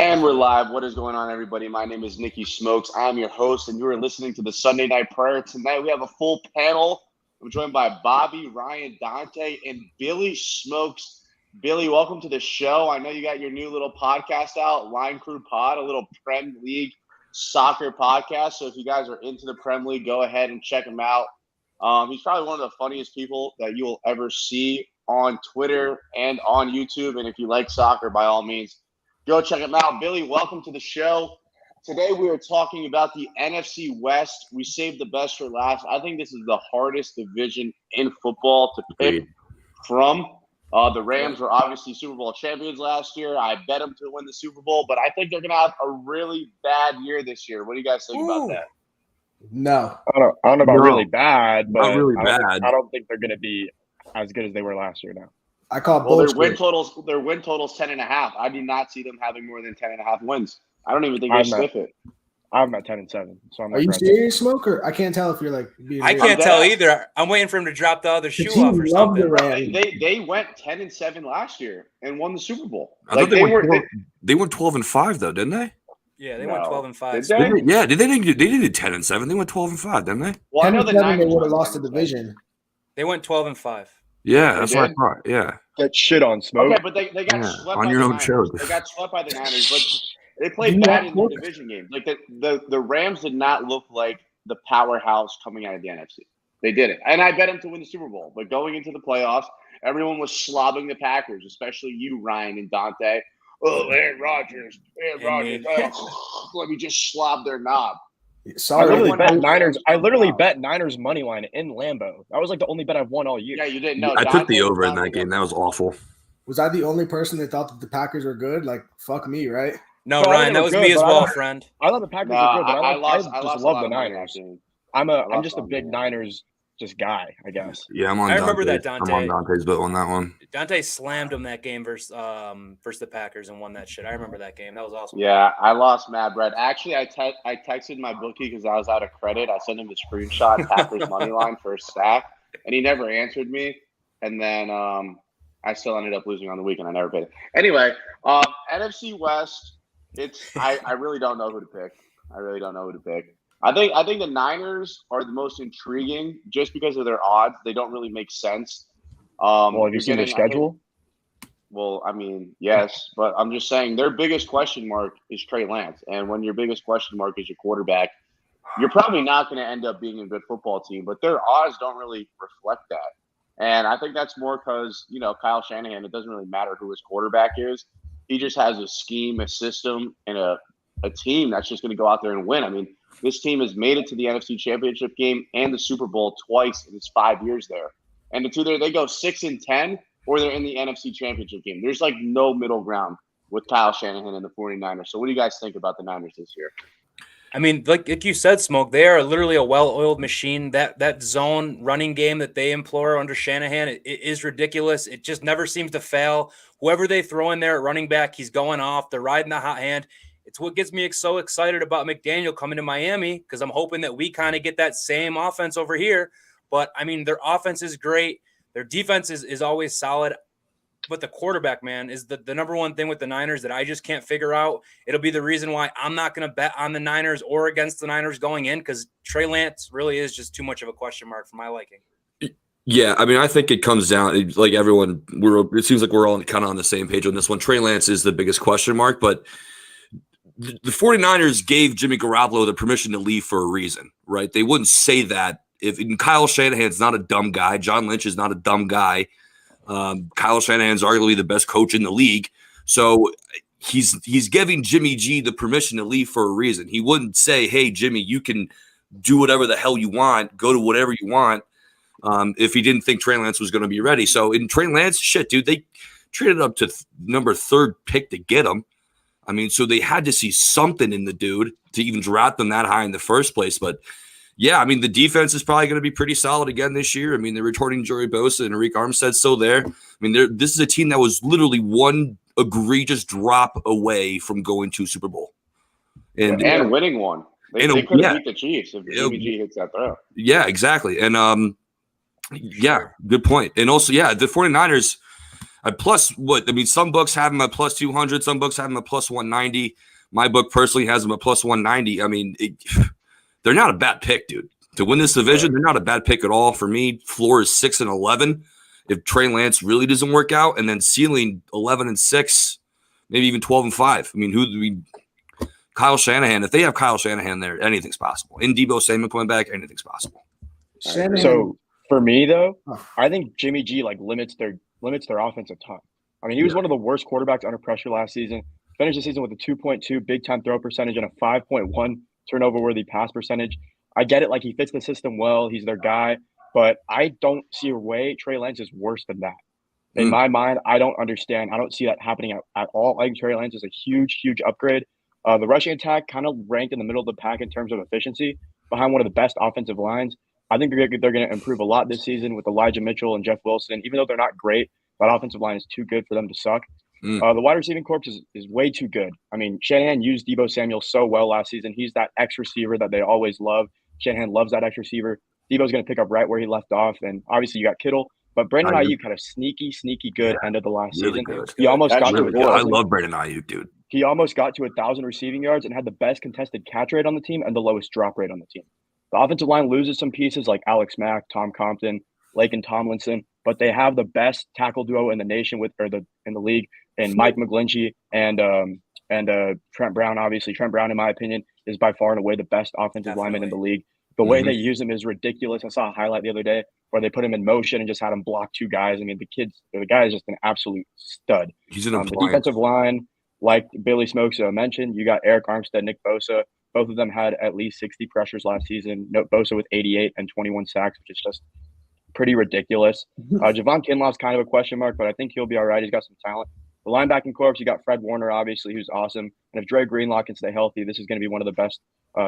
And we're live. What is going on, everybody? My name is Nikki Smokes. I'm your host, and you are listening to the Sunday Night Prayer. Tonight, we have a full panel. I'm joined by Bobby, Ryan, Dante, and Billy Smokes. Billy, welcome to the show. I know you got your new little podcast out, Line Crew Pod, a little Prem League soccer podcast. So if you guys are into the Prem League, go ahead and check him out. He's probably one of the funniest people that you will ever see on Twitter and on YouTube. And if you like soccer, by all means, go check him out. Billy, welcome to the show. Today we are talking about the NFC West. We saved the best for last. I think this is the hardest division in football to pick from. The Rams were obviously Super Bowl champions last year. I bet them to win the Super Bowl, but I think they're going to have a really bad year this year. What do you guys think about that? No. I don't know about really bad, but not really bad. I don't think they're going to be as good as they were last year now. I call bullshit. Their win total's 10.5. I do not see them having more than 10.5 wins. I don't even think they sniff it. I'm at 10-7. So I'm. Are you serious, Smoker? I can't tell if you're like. I can't tell either. I'm waiting for him to drop the other shoe off or something. They went 10-7 last year and won the Super Bowl. I thought they went 12-5 though, didn't they? Yeah, they went 12-5. Did they? Yeah, they didn't do 10-7. They went 12-5, didn't they? Well, I know the Niners they would have lost the division. They went 12-5 Yeah, that's what I thought. Yeah. Get shit on, Smoke. Okay, but they got swept on by your the own Niners. show. They got swept by the Niners, but they played bad in the division games. Like the Rams did not look like the powerhouse coming out of the NFC. They didn't. And I bet them to win the Super Bowl. But going into the playoffs, everyone was slobbing the Packers, especially you, Ryan and Dante. Oh, Aaron Rodgers. Oh, let me just slob their knob. Sorry. I literally bet Niners money line in Lambeau. That was like the only bet I've won all year. Yeah, you didn't know. I took the over in that game. That was awful. Was I the only person that thought that the Packers were good? Like, fuck me, right? No, Ryan, that was me as well, friend. I thought the Packers were good, but I just love the Niners. Niners. I'm just a big Niners guy, I guess. Yeah, I'm on. I remember that, Dante. I'm on Dante's boat on that one. Dante slammed him that game versus the Packers and won that shit. I remember that game. That was awesome. Yeah, I lost mad bread. Actually, I texted my bookie because I was out of credit. I sent him a screenshot, Packers money line for a stack, and he never answered me. And then I still ended up losing on the weekend. I never paid it. Anyway, NFC West. I really don't know who to pick. I think the Niners are the most intriguing just because of their odds. They don't really make sense. Well, have you seen their schedule? Yes, but I'm just saying their biggest question mark is Trey Lance. And when your biggest question mark is your quarterback, you're probably not going to end up being a good football team. But their odds don't really reflect that. And I think that's more because, Kyle Shanahan, it doesn't really matter who his quarterback is. He just has a scheme, a system, and a team that's just going to go out there and win. I mean, this team has made it to the NFC Championship game and the Super Bowl twice in its 5 years there. And it's either they go 6-10 or they're in the NFC Championship game. There's like no middle ground with Kyle Shanahan and the 49ers. So what do you guys think about the Niners this year? I mean, like you said, Smoke, they are literally a well-oiled machine. That zone running game that they employ under Shanahan it is ridiculous. It just never seems to fail. Whoever they throw in there at running back, he's going off. They're riding the hot hand. It's what gets me so excited about McDaniel coming to Miami because I'm hoping that we kind of get that same offense over here. But, I mean, their offense is great. Their defense is always solid. But the quarterback, man, is the number one thing with the Niners that I just can't figure out. It'll be the reason why I'm not going to bet on the Niners or against the Niners going in because Trey Lance really is just too much of a question mark for my liking. Yeah, I mean, I think it comes down like everyone. It seems like we're all kind of on the same page on this one. Trey Lance is the biggest question mark, but the 49ers gave Jimmy Garoppolo the permission to leave for a reason, right? They wouldn't say that if Kyle Shanahan's not a dumb guy. John Lynch is not a dumb guy. Kyle Shanahan's arguably the best coach in the league. So he's giving Jimmy G the permission to leave for a reason. He wouldn't say, hey, Jimmy, you can do whatever the hell you want, go to whatever you want, if he didn't think Trey Lance was going to be ready. So in Trey Lance, shit, dude, they traded up to number 3rd pick to get him. I mean, so they had to see something in the dude to even draft them that high in the first place. But, yeah, I mean, the defense is probably going to be pretty solid again this year. I mean, they're returning Joey Bosa and Arik Armstead still there. I mean, this is a team that was literally one egregious drop away from going to Super Bowl. And winning one. They could have beat the Chiefs if Jimmy G hits that throw. Yeah, exactly. And, yeah, good point. And also, yeah, the 49ers – Some books have him at plus 200. Some books have him at plus 190. My book personally has him at plus 190. I mean, they're not a bad pick, dude. To win this division, they're not a bad pick at all. For me, floor is 6-11. If Trey Lance really doesn't work out, and then ceiling 11-6, maybe even 12-5. Kyle Shanahan. If they have Kyle Shanahan there, anything's possible. In Deebo Samuel coming back, anything's possible. Shanahan, So for me though, I think Jimmy G limits their offense a ton. I mean, he was one of the worst quarterbacks under pressure last season. Finished the season with a 2.2 big time throw percentage and a 5.1 turnover worthy pass percentage. I get it, like he fits the system well. He's their guy, but I don't see a way Trey Lance is worse than that. In my mind, I don't understand. I don't see that happening at all. I think Trey Lance is a huge, huge upgrade. The rushing attack kind of ranked in the middle of the pack in terms of efficiency behind one of the best offensive lines. I think they're going to improve a lot this season with Elijah Mitchell and Jeff Wilson. Even though they're not great, that offensive line is too good for them to suck. The wide receiving corps is way too good. I mean, Shanahan used Deebo Samuel so well last season. He's that X receiver that they always love. Shanahan loves that X receiver. Debo's going to pick up right where he left off. And obviously you got Kittle. But Brandon Ayuk had a sneaky good end of the last season. Good. He almost got to it. I love Brandon Ayuk, dude. He almost got to 1,000 receiving yards and had the best contested catch rate on the team and the lowest drop rate on the team. The offensive line loses some pieces like Alex Mack, Tom Compton, Laken Tomlinson, but they have the best tackle duo in the nation in the league, and Mike McGlinchey and Trent Brown. Obviously, Trent Brown, in my opinion, is by far and away the best offensive lineman in the league. The way they use him is ridiculous. I saw a highlight the other day where they put him in motion and just had him block two guys. I mean, the guy is just an absolute stud. He's an the defensive line, like Billy Smokes mentioned, you got Eric Armstead, Nick Bosa. Both of them had at least 60 pressures last season. Bosa with 88 and 21 sacks, which is just pretty ridiculous. Javon Kinlaw's kind of a question mark, but I think he'll be all right. He's got some talent. The linebacking corps, you got Fred Warner, obviously, who's awesome. And if Dre Greenlaw can stay healthy, this is going to be one of the best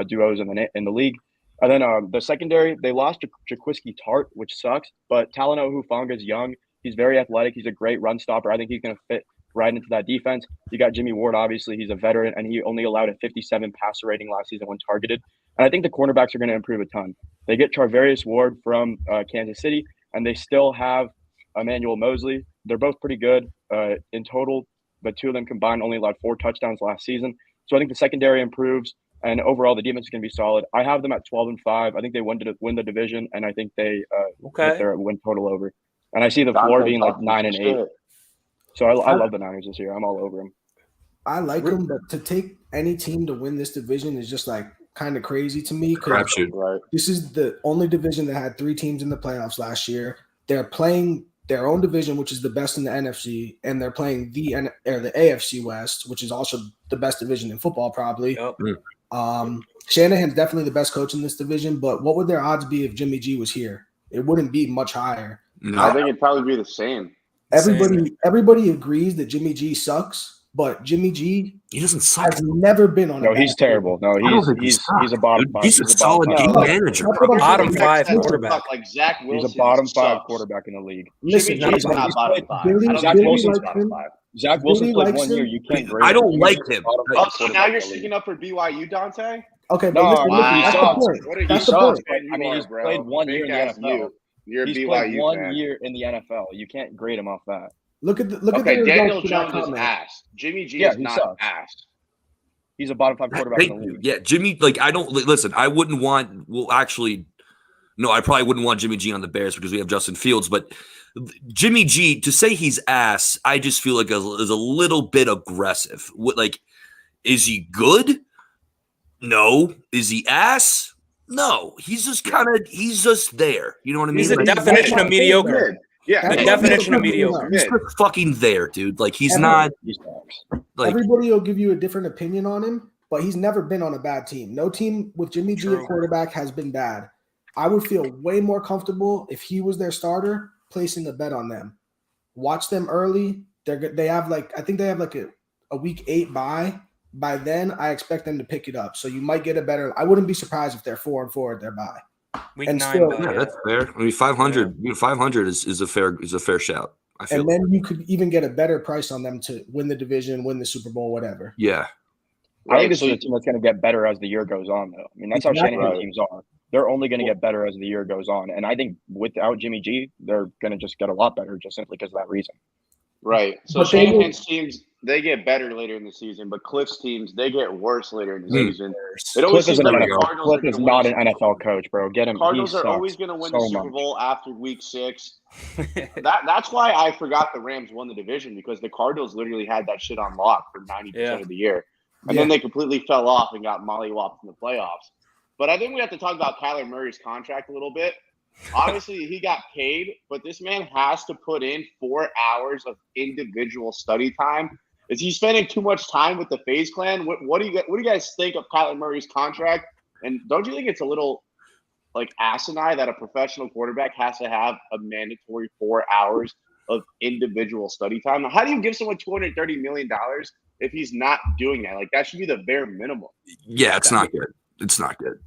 duos in the league. And then the secondary, they lost Jaquiski Tart, which sucks. But Talanoa Hufanga is young. He's very athletic. He's a great run stopper. I think he's going to fit right into that defense. You got Jimmy Ward, obviously. He's a veteran, and he only allowed a 57 passer rating last season when targeted. And I think the cornerbacks are going to improve a ton. They get Charvarius Ward from Kansas City, and they still have Emmanuel Mosley. They're both pretty good in total, but two of them combined only allowed 4 touchdowns last season. So I think the secondary improves, and overall the defense is going to be solid. I have them at 12-5. I think they win the division, and I think they get their win total over. And I see the floor being like 9-8. So I love the Niners this year. I'm all over them. I like them, but to take any team to win this division is just like kind of crazy to me. Crapshoot. This is the only division that had 3 teams in the playoffs last year. They're playing their own division, which is the best in the NFC, and they're playing the AFC West, which is also the best division in football, probably. Yep. Shanahan's definitely the best coach in this division, but what would their odds be if Jimmy G was here? It wouldn't be much higher. No. I think it'd probably be the same. Everybody agrees that Jimmy G sucks, but Jimmy G doesn't suck. Has never been on. No, he's terrible. No, he's a bottom 5. He's a solid game manager. Bottom 5 quarterback. Like Zach Wilson. He's a bottom 5 quarterback in the league. Listen, Jimmy's not bottom 5. Zach Wilson's bottom 5. Zach Wilson played 1 year. You can't grade. I don't like him. So now you're sticking up for BYU, Dante? Okay, no, that's the point. That's the point. I mean, he's played 1 year in the NFL. He's played 1 year in the NFL. You can't grade him off that. Look at Daniel Jones is ass. Jimmy G is not ass. He's a bottom 5 quarterback in the league. Yeah, Jimmy. I don't listen. I wouldn't want. Well, actually, no. I probably wouldn't want Jimmy G on the Bears because we have Justin Fields. But Jimmy G, to say he's ass, I just feel like is a little bit aggressive. Is he good? No. Is he ass? No. He's just there. You know what I mean? He's the definition of mediocre. Yeah, the definition of mediocre. He's just fucking there, dude. He's not. Everybody will give you a different opinion on him, but he's never been on a bad team. No team with Jimmy G at quarterback has been bad. I would feel way more comfortable if he was their starter, placing a bet on them. Watch them early. They have I think they have a week 8 bye. By then, I expect them to pick it up. So you might get a better. I wouldn't be surprised if they're 4-4 at their bye. Week and 9, still, that's fair. I mean, 500. Yeah. 500 is a fair shout. I feel. And then you could even get a better price on them to win the division, win the Super Bowl, whatever. Yeah. I think this is a team that's going to get better as the year goes on, though. I mean, that's how Shanahan teams are. They're only going to get better as the year goes on. And I think without Jimmy G, they're going to just get a lot better just simply because of that reason. Right. So Shanahan's teams, they get better later in the season, but Cliff's teams, they get worse later in the season. It always Cliff is seems like an the NFL. Cardinals Cliff is not an NFL coach, bro. Get him. Cardinals He are always sucks going to win so the Super much. Bowl after week 6. That's why I forgot the Rams won the division, because the Cardinals literally had that shit on lock for 90% of the year. And then they completely fell off and got mollywopped in the playoffs. But I think we have to talk about Kyler Murray's contract a little bit. Obviously, he got paid, but this man has to put in 4 hours of individual study time. Is he spending too much time with the FaZe Clan? What do you guys think of Kyler Murray's contract? And don't you think it's a little like asinine that a professional quarterback has to have a mandatory 4 hours of individual study time? How do you give someone $230 million if he's not doing that? Like, that should be the bare minimum. Yeah, it's not good. It's not good.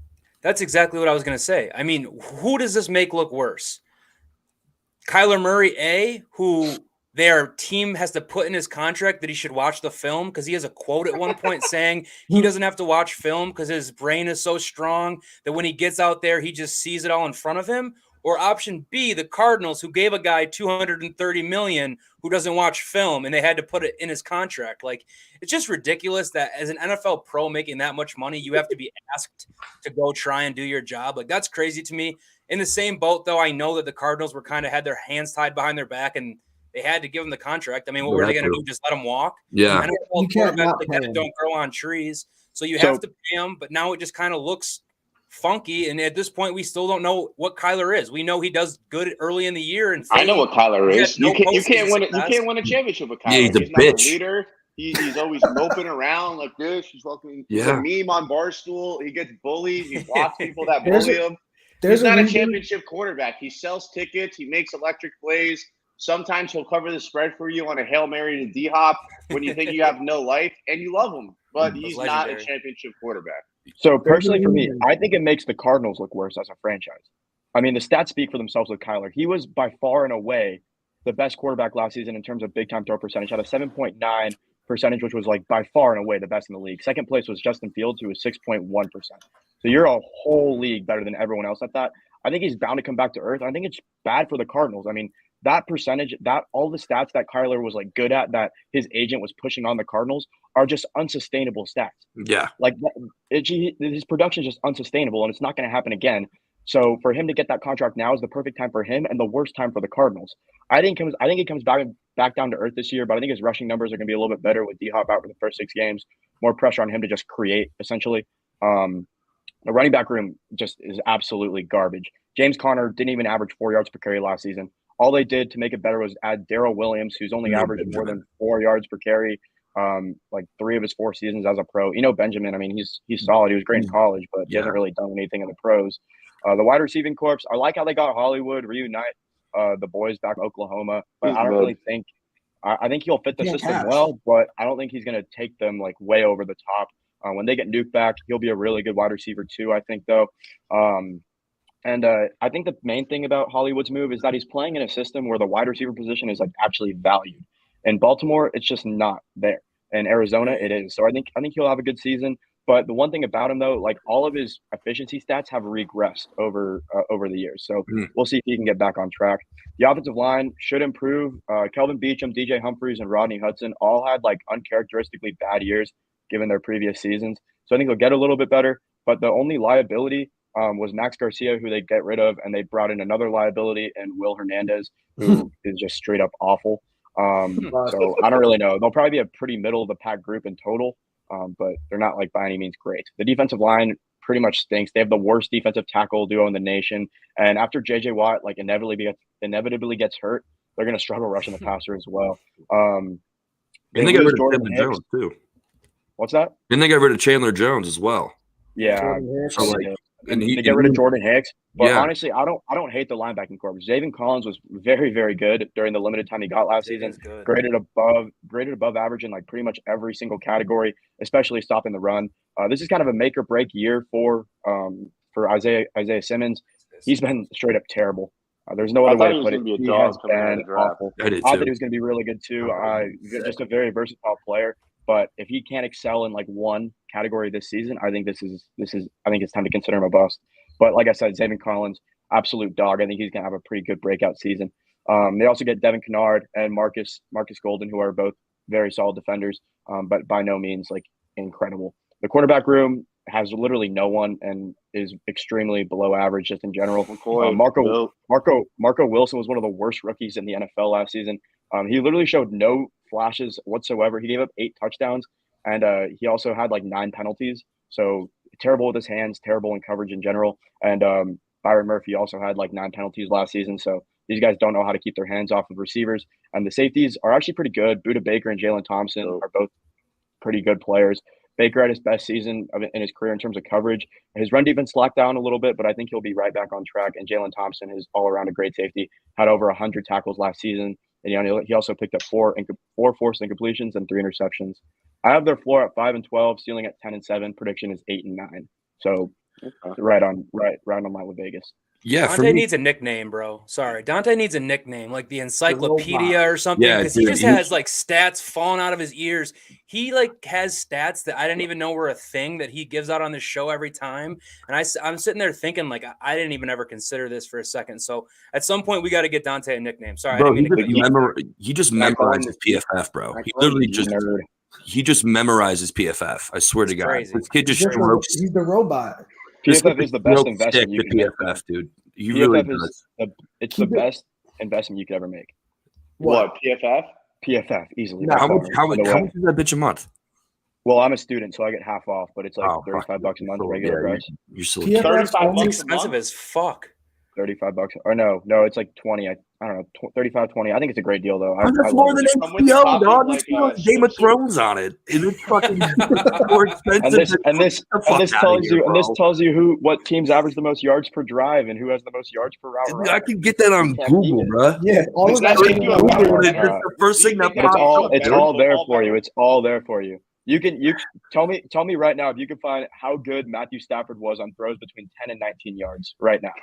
That's exactly what I was going to say. I mean, who does this make look worse? Kyler Murray, who their team has to put in his contract that he should watch the film, because he has a quote at one point saying he doesn't have to watch film because his brain is so strong that when he gets out there, he just sees it all in front of him. Or option B, the Cardinals, who gave a guy $230 million who doesn't watch film, and they had to put it in his contract. Like, it's just ridiculous that as an NFL pro making that much money, you have to be asked to go try and do your job. Like, that's crazy to me. In the same boat, though, I know that the Cardinals were kind of had their hands tied behind their back, and they had to give him the contract. I mean, what were they going to do? Just let him walk? Yeah. I know quarterbacks like that don't grow on trees, so you have to pay him. But now it just kind of looks funky, and at this point, we still don't know what Kyler is. We know he does good early in the year, and I know what Kyler is. No you can't win it. You can't win a championship with Kyler. Yeah, he's a not bitch. The leader. He's always moping around like this. He's fucking. He's a meme on Barstool. He gets bullied. He blocks people that bully him. He's not a championship quarterback. He sells tickets. He makes electric plays. Sometimes he'll cover the spread for you on a Hail Mary to D-Hop when you think you have no life, and you love him. But he's not a championship quarterback. So personally for me, I think it makes the Cardinals look worse as a franchise. I mean, the stats speak for themselves with Kyler. He was by far and away the best quarterback last season in terms of big time throw percentage. Had a 7.9 percentage, which was like by far and away the best in the league. Second place was Justin Fields, who was 6.1%. So you're a whole league better than everyone else at that. I think he's bound to come back to earth. I think it's bad for the Cardinals. I mean, that percentage, that all the stats that Kyler was like good at, that his agent was pushing on the Cardinals, are just unsustainable stats. Yeah, like his production is just unsustainable, and it's not going to happen again. So for him to get that contract now is the perfect time for him and the worst time for the Cardinals. I think it comes back down to earth this year, but I think his rushing numbers are going to be a little bit better with D-Hop out for the first 6 games. More pressure on him to just create, essentially. The running back room just is absolutely garbage. James Conner didn't even average 4 yards per carry last season. All they did to make it better was add Darrell Williams, who's only averaged more than 4 yards per carry, like 3 of his 4 seasons as a pro. Benjamin, I mean, he's solid. He was great in college, but he hasn't really done anything in the pros. The wide receiving corps, I like how they got Hollywood reunite the boys back in Oklahoma, but I don't really think I think he'll fit the system well, but I don't think he's going to take them like way over the top. When they get Nuke back, he'll be a really good wide receiver too, I think, though. And I think the main thing about Hollywood's move is that he's playing in a system where the wide receiver position is like actually valued. In Baltimore, it's just not there. In Arizona, it is. So I think he'll have a good season. But the one thing about him, though, like all of his efficiency stats have regressed over the years. So we'll see if he can get back on track. The offensive line should improve. Kelvin Beachum, DJ Humphries, and Rodney Hudson all had like uncharacteristically bad years given their previous seasons. So I think he'll get a little bit better. But the only liability was Max Garcia, who they get rid of, and they brought in another liability, and Will Hernandez, who is just straight up awful. So I don't really know. They'll probably be a pretty middle of the pack group in total, but they're not like by any means great. The defensive line pretty much stinks. They have the worst defensive tackle duo in the nation, and after J.J. Watt like inevitably gets hurt, they're going to struggle rushing the passer as well. They got rid of Chandler Jones too. What's that? Then they got rid of Chandler Jones as well. Yeah. So like, and they get rid of Jordan Hicks. But honestly, I don't hate the linebacking corps. Zaven Collins was very, very good during the limited time he got last season. Graded above average in like pretty much every single category, especially stopping the run. This is kind of a make or break year for Isaiah Simmons. He's been straight up terrible. There's no other way to put it. He has been awful. I thought he was going to be really good too. Just a very versatile player. But if he can't excel in like one category this season, I think I think it's time to consider him a bust. But like I said, Zaven Collins, absolute dog. I think he's gonna have a pretty good breakout season. They also get Devin Kennard and Marcus Golden, who are both very solid defenders, but by no means like incredible. The quarterback room has literally no one and is extremely below average just in general. Marco Wilson was one of the worst rookies in the NFL last season. He literally showed no flashes whatsoever. He gave up 8 touchdowns, and he also had like 9 penalties. So terrible with his hands, terrible in coverage in general. And Byron Murphy also had like 9 penalties last season. So these guys don't know how to keep their hands off of receivers. And the safeties are actually pretty good. Budda Baker and Jalen Thompson are both pretty good players. Baker had his best season in his career in terms of coverage. His run defense slacked down a little bit, but I think he'll be right back on track. And Jalen Thompson is all around a great safety, had over 100 tackles last season. And he also picked up 4 forced incompletions and 3 interceptions. I have their floor at 5-12, ceiling at 10-7. Prediction is 8-9. So right on line with Vegas. Yeah, Dante needs a nickname, bro. Sorry, Dante needs a nickname, like the encyclopedia or something, because he just has like stats falling out of his ears. He like has stats that I didn't even know were a thing that he gives out on this show every time, and I'm sitting there thinking like I didn't even ever consider this for a second. So at some point we got to get Dante a nickname. Sorry, bro, he just memorizes PFF, bro. He literally just memorizes PFF. I swear to God, crazy. This kid just he's the robot. PFF is the best investment you can PFF, make. dude. You really does. It's the best investment you could ever make. What PFF? PFF easily. How much is that bitch a month? Well, I'm a student, so I get half off, but it's like $35 a month regular price. You're still $35 expensive as fuck. $35 or no, it's like 20. I don't know, 35, 20. I think it's a great deal though. That's more than HBO, dog. It's Game of Thrones on it. It's fucking more expensive. And this tells you what teams average the most yards per drive and who has the most yards per route. I can get that on Google, bro. Yeah, all of that. The first thing that pops up. It's all there for you. It's all there for you. You tell me right now if you can find how good Matthew Stafford was on throws between 10 and 19 yards right now.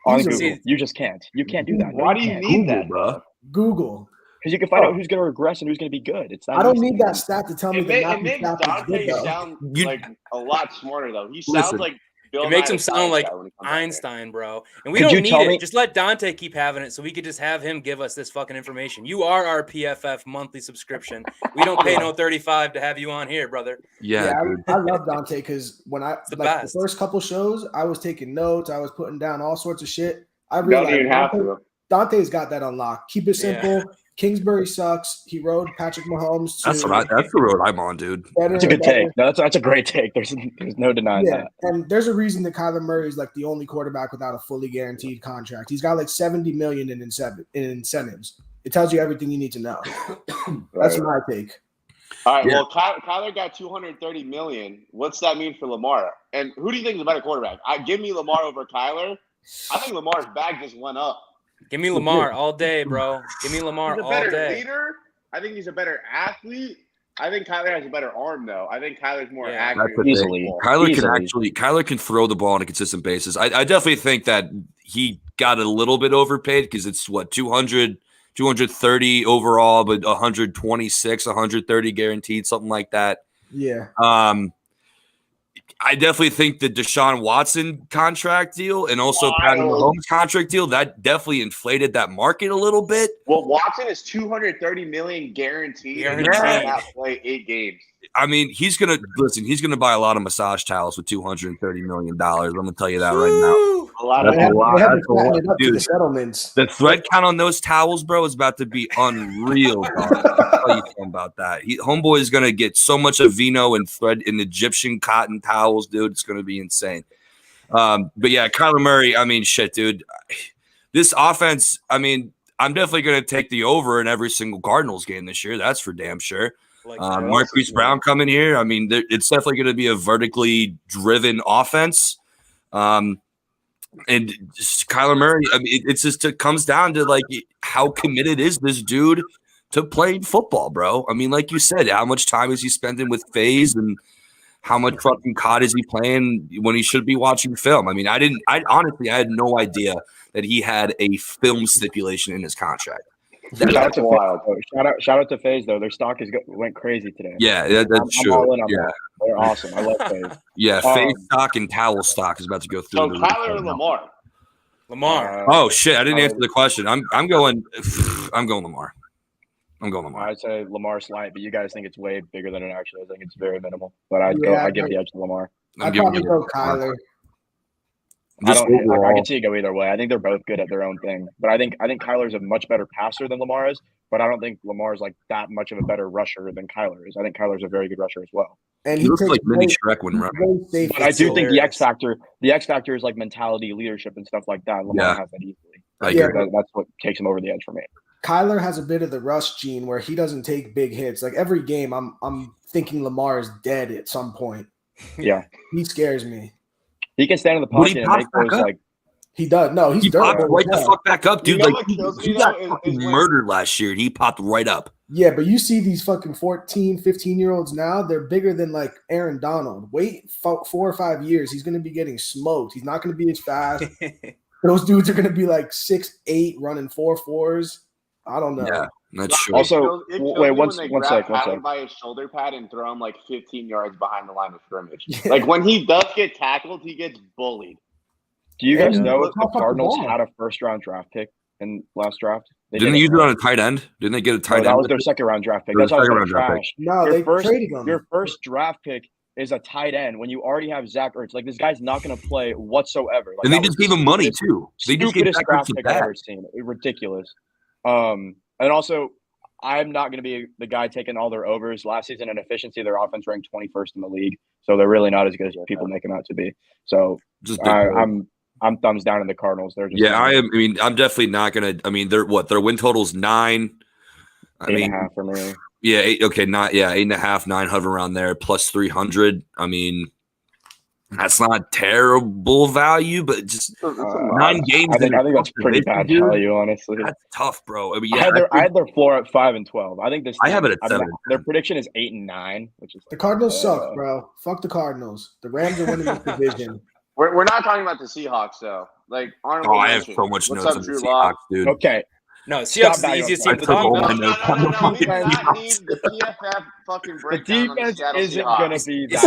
On Google. You just can't. You can't do that. Why do you need that, bro? Google. Because you can find out who's going to regress and who's going to be good. I don't need that stat to tell me that it makes Dante sound like a lot smarter, though. He sounds like Bill. It makes him sound like Einstein, bro. And we don't need it. Just let Dante keep having it so we could just have him give us this fucking information. You are our PFF monthly subscription. We don't pay no $35 to have you on here, brother. Yeah, I love Dante because when the first couple shows, I was taking notes. I was putting down all sorts of shit. I realized Dante's got that unlocked. Keep it simple. Yeah. Kingsbury sucks. He rode Patrick Mahomes. That's the road I'm on, dude. That's a good take. No, that's a great take. There's no denying that. And there's a reason that Kyler Murray is like the only quarterback without a fully guaranteed contract. He's got like $70 million in incentives. It tells you everything you need to know. That's my take. All right. Yeah. Well, Kyler got $230 million. What's that mean for Lamar? And who do you think is a better quarterback? Give me Lamar over Kyler. I think Lamar's bag just went up. Give me Lamar all day, bro. Give me Lamar all day. He's a better leader. I think he's a better athlete. I think Kyler has a better arm, though. I think Kyler's more accurate. Kyler can throw the ball on a consistent basis. I definitely think that he got a little bit overpaid because it's 230 overall, but 126, 130 guaranteed, something like that. Yeah. I definitely think the Deshaun Watson contract deal and also Patrick Mahomes contract deal, that definitely inflated that market a little bit. Well, Watson is $230 million guaranteed. And he might not play 8 games. I mean, he's gonna buy a lot of massage towels with $230 million. I'm gonna tell you that right now. Dude, the settlements. The thread count on those towels, bro, is about to be unreal. I'll tell you something about that. Homeboy is gonna get so much Aveeno and thread in Egyptian cotton towels, dude. It's gonna be insane. But yeah, Kyler Murray. I mean, shit, dude. This offense. I mean, I'm definitely gonna take the over in every single Cardinals game this year. That's for damn sure. Marquise Brown coming here. I mean, it's definitely going to be a vertically driven offense. And just Kyler Murray, I mean, it comes down to like how committed is this dude to playing football, bro? I mean, like you said, how much time is he spending with FaZe and how much fucking COD is he playing when he should be watching film? I mean, I honestly had no idea that he had a film stipulation in his contract. Shout out to FaZe though. Their stock went crazy today. Yeah, that's true. Yeah, they're awesome. I love FaZe. Yeah, FaZe stock and towel stock is about to go through. So Kyler or Lamar? Lamar. Oh shit! I didn't answer the question. I'm going Lamar. I'd say Lamar slight, but you guys think it's way bigger than it actually is. I think it's very minimal. But I'd give the edge to Lamar. I'd probably go Kyler. I can see it go either way. I think they're both good at their own thing. But I think Kyler's a much better passer than Lamar is. But I don't think Lamar's like that much of a better rusher than Kyler is. I think Kyler's a very good rusher as well. And he looks like mini Shrek when running. But I do think the X factor is like mentality, leadership, and stuff like that. Lamar has that easily. That's what takes him over the edge for me. Kyler has a bit of the rush gene where he doesn't take big hits. Like every game, I'm thinking Lamar is dead at some point. Yeah, he scares me. He can stand in the pocket and make those like. He does. No, he's popped right the fuck back up, dude. Like he got fucking murdered last year. He popped right up. Yeah, but you see these fucking 14, 15-year-olds now, they're bigger than like Aaron Donald. Wait 4 or 5 years, he's going to be getting smoked. He's not going to be as fast. Those dudes are going to be like 6'8", running 4.4s. I don't know. Yeah, not sure. Also, wait, one second. By his shoulder pad and throw him like 15 yards behind the line of scrimmage. Yeah. Like when he does get tackled, he gets bullied. Do you guys know if the Cardinals had a first-round draft pick in last draft? Didn't they use it on a tight end? Didn't they get a tight end? That was their second-round draft pick. That's how they're trash. No, they traded them. Your first draft pick is a tight end when you already have Zach Ertz. Like, this guy's not going to play whatsoever. Like, and they just gave him money, too. They just gave Zach draft pick I've ever seen. Ridiculous. And also, I'm not going to be the guy taking all their overs. Last season in efficiency, their offense ranked 21st in the league. So they're really not as good as people make them out to be. So I'm thumbs down in the Cardinals. They're just I'm definitely not gonna. I mean, their win total's 9. 8.5 for me. Yeah, 8.5, 9, hover around there, plus 300. I mean, that's not terrible value, but just 9 games. I think that's pretty bad value, honestly. That's tough, bro. I mean, I had their floor at 5 and 12. I think I have it at 7. Their prediction is 8 and 9, which is the Cardinals suck, bro. Fuck the Cardinals. The Rams are winning this division. We're not talking about the Seahawks though. Like Arnold. I have so much notes on the Seahawks, dude. Okay. No, Seahawks is the easiest team to talk about. No. The PFF fucking breakdown. The defense isn't going to be. Is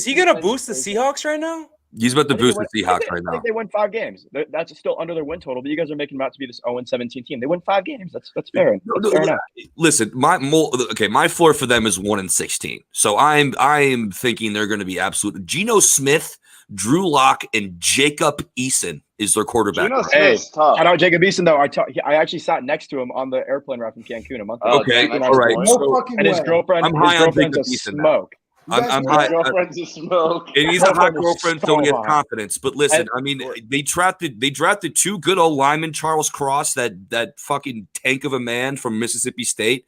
he gonna boost the Seahawks right now? He's about to boost the Seahawks right now. I think they win 5 games. That's still under their win total, but you guys are making them out to be this 0-17 team. They win 5 games. That's fair. Fair enough. Listen, my floor for them is 1-16. So I'm thinking they're going to be absolute. Geno Smith, Drew Lock, and Jacob Eason is their quarterback. Tough. Shout out Jacob Eason though. I actually sat next to him on the airplane ride from Cancun a month ago. Okay, all right. And his girlfriend, I'm high on Jacob a Eason. Smoke. I'm high. Girlfriend's a smoke. And he's a hot girlfriend, so he has confidence. But listen, I mean, they drafted 2 good old linemen, Charles Cross, that fucking tank of a man from Mississippi State,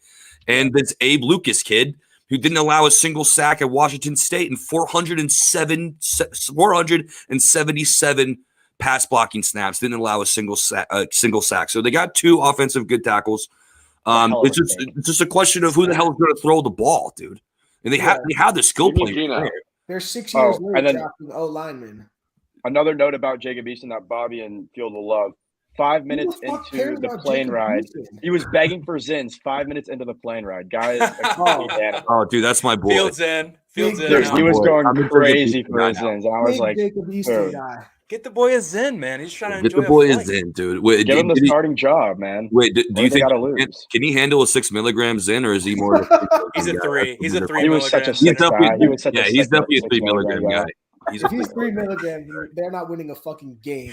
and this Abe Lucas kid who didn't allow a single sack at Washington State and 477 pass blocking snaps, didn't allow a single sack. So they got 2 offensive good tackles. It's just a question of who the hell is going to throw the ball, dude. And they have the skill players. They're 6 years late drafting linemen. Another note about Jacob Eason that Bobby and Field will love. 5 minutes into the plane ride, he was begging for Zins. 5 minutes into the plane ride, guys. Dude, that's my boy. Fields in. He was going crazy for Zins, and I was like, get the boy a Zin, man. He's trying to get enjoy the boy a Zin, dude. Wait, give him the starting job, man. Wait, do you think can he handle a 6 milligram Zin, or is he more? He's a 3. He's a 3 He milligram. was such a he's definitely a 3 milligram guy. If he's 3 milligrams, they're not winning a fucking game.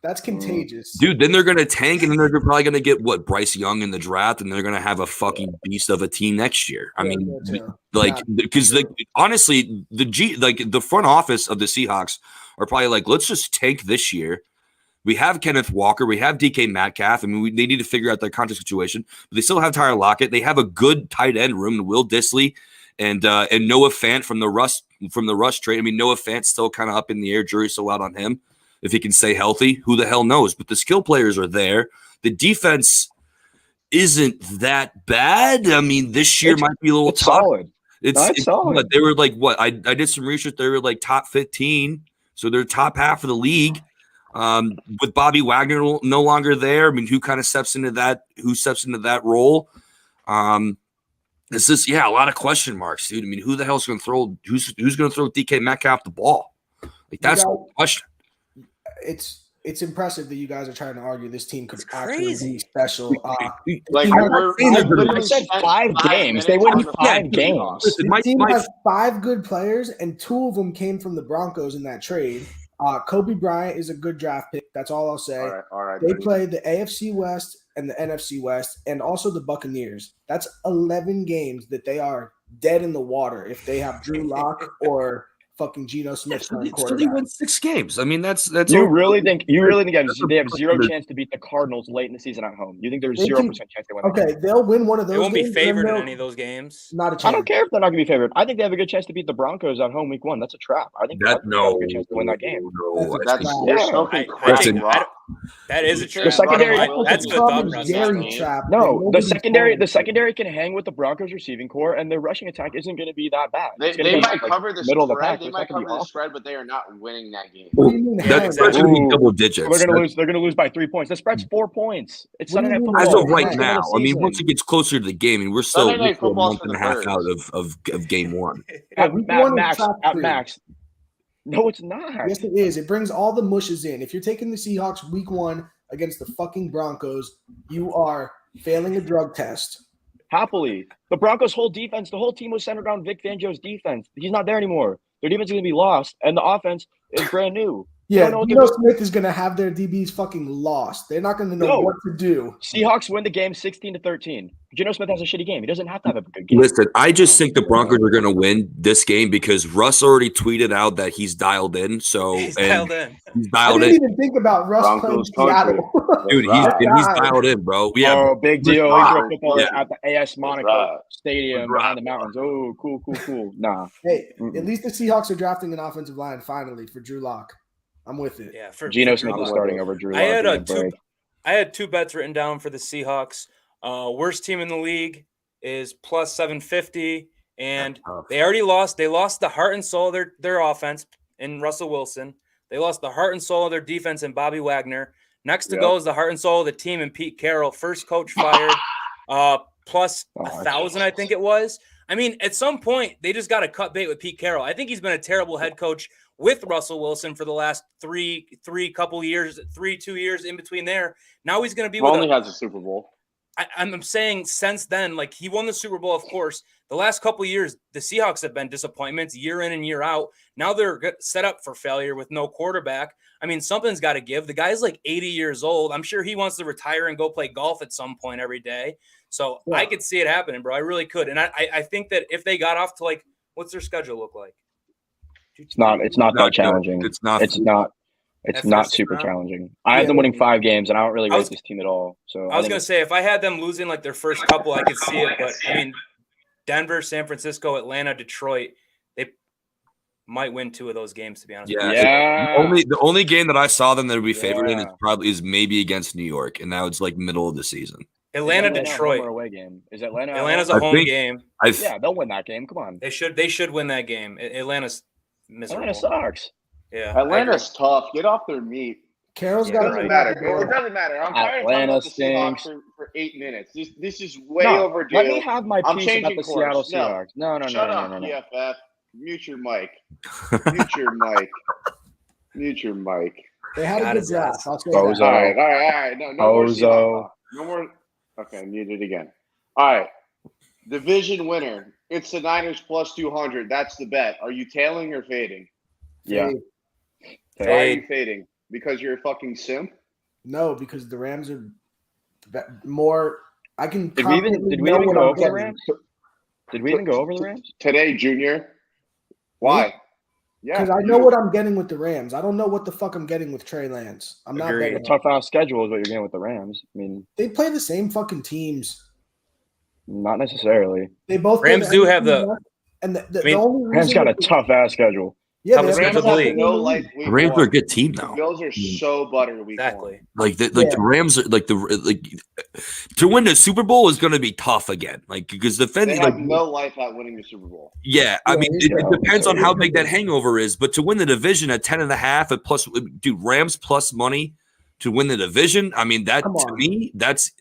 That's contagious. Dude, then they're going to tank, and then they're probably going to get, Bryce Young in the draft, and they're going to have a fucking beast of a team next year. I mean, because honestly, the front office of the Seahawks are probably like, let's just tank this year. We have Kenneth Walker. We have DK Metcalf. I mean, they need to figure out their contract situation. But they still have Tyler Lockett. They have a good tight end room, Will Dissly and Noah Fant from the Rush trade. I mean, Noah Fant's still kind of up in the air. Jury's still out on him. If he can stay healthy, who the hell knows? But the skill players are there. The defense isn't that bad. I mean, this year might be a little tough. Solid. It's solid. They were like what? I did some research. They were like top 15, so they're top half of the league. With Bobby Wagner no longer there, I mean, who kind of steps into that? Who steps into that role? It's just a lot of question marks, dude. I mean, who the hell's going to throw? Who's going to throw DK Metcalf the ball? Like that's the question. it's impressive that you guys are trying to argue this team could actually crazy. be special. Like I said 5 games. They win 5 games. This team has 5 good players, and 2 of them came from the Broncos in that trade. Kobe Bryant is a good draft pick. That's all I'll say. All right. They play the AFC West and the NFC West, and also the Buccaneers. That's 11 games that they are dead in the water if they have Drew Lock or fucking Geno Smith. So they win 6 games. I mean, that's you really think they have zero chance to beat the Cardinals late in the season at home? You think there's 0% chance they win? Okay, they'll win one of those. They won't be favored in any of those games. Not a chance. I don't care if they're not going to be favored. I think they have a good chance to beat the Broncos at home week 1. That's a trap. I think they have a good chance to win that game. That is a trap. The secondary, that's the thumb trap. No, the secondary can hang with the Broncos receiving core, and their rushing attack isn't going to be that bad. They might cover the middle of the spread. pack. They might cover the spread, but they are not winning that game. That's going to be double digits. They're going to lose. They're going to lose by 3 points. The spread's 4 points. It's Sunday Night Football. As of right now, I mean, once it gets closer to the game, and we're still a month and a half out of game 1. At max. No, it's not. Yes, it is. It brings all the mushes in. If you're taking the Seahawks week 1 against the fucking Broncos, you are failing a drug test. Happily. The Broncos' whole defense, the whole team was centered around Vic Fangio's defense. He's not there anymore. Their defense is going to be lost, and the offense is brand new. Yeah, Geno Smith is going to have their DBs fucking lost. They're not going to know what to do. Seahawks win the game 16-13. Geno Smith has a shitty game. He doesn't have to have a good game. Listen, I just think the Broncos are going to win this game because Russ already tweeted out that he's dialed in. So he's dialed in. I didn't even think about Russ playing Seattle. Dude, he's dialed in, bro. Big deal. He threw football at the AS Monaco Stadium behind the mountains. Oh, cool. Nah. Hey, at least the Seahawks are drafting an offensive line finally for Drew Lock. I'm with it. Yeah, Geno Smith is starting over Drew Lock. I had 2 bets written down for the Seahawks. Worst team in the league is plus 750, and they already lost. They lost the heart and soul of their offense in Russell Wilson. They lost the heart and soul of their defense in Bobby Wagner. Next to go is the heart and soul of the team in Pete Carroll. First coach fired, plus 1,000, I think it was. I mean, at some point, they just got to cut bait with Pete Carroll. I think he's been a terrible head coach with Russell Wilson for the last 2 years in between there. Now he's going to be only has a Super Bowl. I'm saying since then, like he won the Super Bowl, of course. The last couple of years, the Seahawks have been disappointments year in and year out. Now they're set up for failure with no quarterback. I mean, something's got to give. The guy's like 80 years old. I'm sure he wants to retire and go play golf at some point every day. So I could see it happening, bro. I really could. And I think that if they got off to like, what's their schedule look like? It's not that challenging. It's not super challenging. I have them winning 5 games, and I don't really rate this team at all. So I was going to say, if I had them losing like their first couple, I could see it. But I mean, Denver, San Francisco, Atlanta, Detroit, they might win 2 of those games, to be honest. Yeah. The only game that I saw them that would be favored in is maybe against New York, and now it's like middle of the season. Atlanta, Detroit. Away game. Is Atlanta? Atlanta's a home game. Yeah, they'll win that game. Come on. They should win that game. Atlanta's miserable. Atlanta sucks. Yeah. Atlanta's tough. Get off their meat. Carroll's got It doesn't matter. I'm tired of talking about the Seahawks for 8 minutes. This is way overdue. Let me have my piece about the Seattle Seahawks. No. Shut up, PFF. Mute your mic. Mute your mic. They had a good draft. I'll say Bozo. that. All right. No more Seahawks. No more. Okay, muted again. All right. Division winner. It's the Niners plus 200. That's the bet. Are you tailing or fading? Yeah. Why are you fading? Because you're a fucking simp? No, because the Rams are more. I can. Did we even go over the Rams? Did we even go over the Rams today, Junior? Why? Yeah, because I know what I'm getting with the Rams. I don't know what the fuck I'm getting with Trey Lance. I'm not betting. A tough ass schedule is what you're getting with the Rams. I mean, they play the same fucking teams. Not necessarily. They both. Rams do have the. And the only Rams got a tough ass schedule. Yeah, the Rams are a good team now. The Bills are so butter week exactly. one. The Rams are to win the Super Bowl is going to be tough again. Like because they have no life out winning the Super Bowl. Yeah, I mean it depends on how big that hangover is. But to win the division at 10.5 at plus, dude, Rams plus money to win the division. I mean that to me that's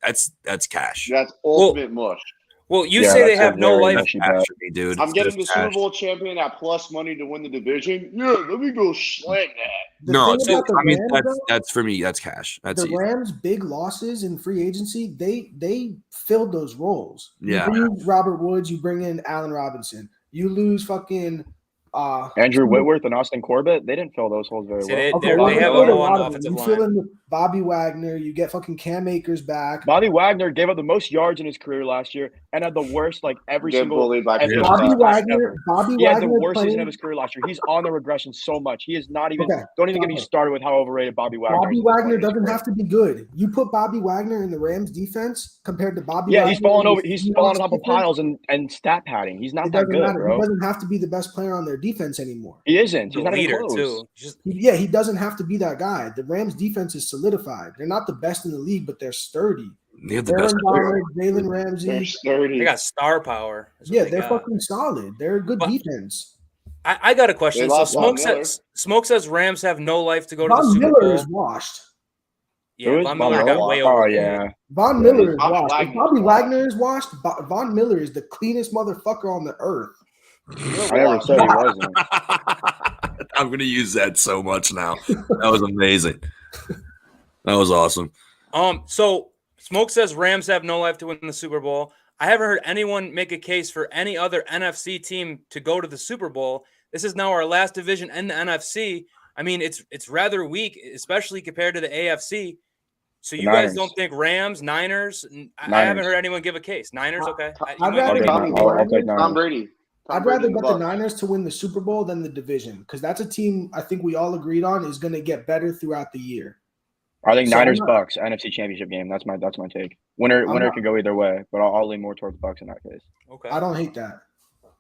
cash. That's ultimate mush. Well, you say they that's a have no very life. mushy bet. Me, dude. I'm getting the That's Super cash. Bowl champion at plus money to win the division. Yeah, let me go slam that. The No, thing so, about the I mean Rams, though, that's for me. That's cash. That's the easy. Rams' big losses in free agency, they filled those roles. Yeah. You lose Robert Woods, you bring in Allen Robinson. You lose fucking Andrew Whitworth and Austin Corbett, they didn't fill those holes very See, well. they- Okay, They're- well, they you have filled no a lot on of the them. offensive You fill line. in with Bobby Wagner. You get fucking Cam Akers back. Bobby Wagner gave up the most yards in his career last year and had the worst, like every Get single bullied by every Bobby Bobby stat Wagner. ever. Bobby He had the Wagner worst season playing. of his career last year. He's on the regression so much. He is not even. Okay, Don't even get me okay. started with how overrated Bobby Wagner Bobby is. at this point Wagner in his doesn't career. have to be good. You put Bobby Wagner in the Rams defense compared to Bobby Yeah, Wagner. he's falling in over. the He's falling on Seahawks top of defense. piles and stat padding. He's not It that doesn't good, matter. bro. He doesn't have to be the best player on their defense anymore. He isn't. The He's not even leader close. too. Just Yeah, he doesn't have to be that guy. The Rams defense is solidified. They're not the best in the league, but they're sturdy. They have the best Aaron player. Donald, Jalen They're Ramsey. sturdy. they got star power. is what Yeah, they they're got. fucking solid. They're a good But- defense. I got a question. They So lost Von Smoke says Rams have no life to go to the Von Super Miller Bowl. is washed. Yeah, Who is Von Von Miller Miller? got way Oh over. yeah. Von Yeah, Miller is Bobby washed. If Wagner's Bobby washed. Wagner is washed, Von Miller is the cleanest motherfucker on the earth. I never said he wasn't. I'm gonna use that so much now. That was amazing. That was awesome. So Smoke says Rams have no life to win the Super Bowl. I haven't heard anyone make a case for any other NFC team to go to the Super Bowl. This is now our last division in the NFC. I mean, it's rather weak, especially compared to the AFC. So The you guys Niners. don't think Rams, Niners? I Niners. haven't heard anyone give a case. Niners, okay. I'd rather I'll take Tom Niners. Brady. I'd rather bet the Niners to win the Super Bowl than the division because that's a team I think we all agreed on is going to get better throughout the year. I think So I'm Niners not- Bucks NFC Championship game. That's my take. Winner not- could go either way, but I'll lean more towards Bucks in that case. Okay. I don't hate that.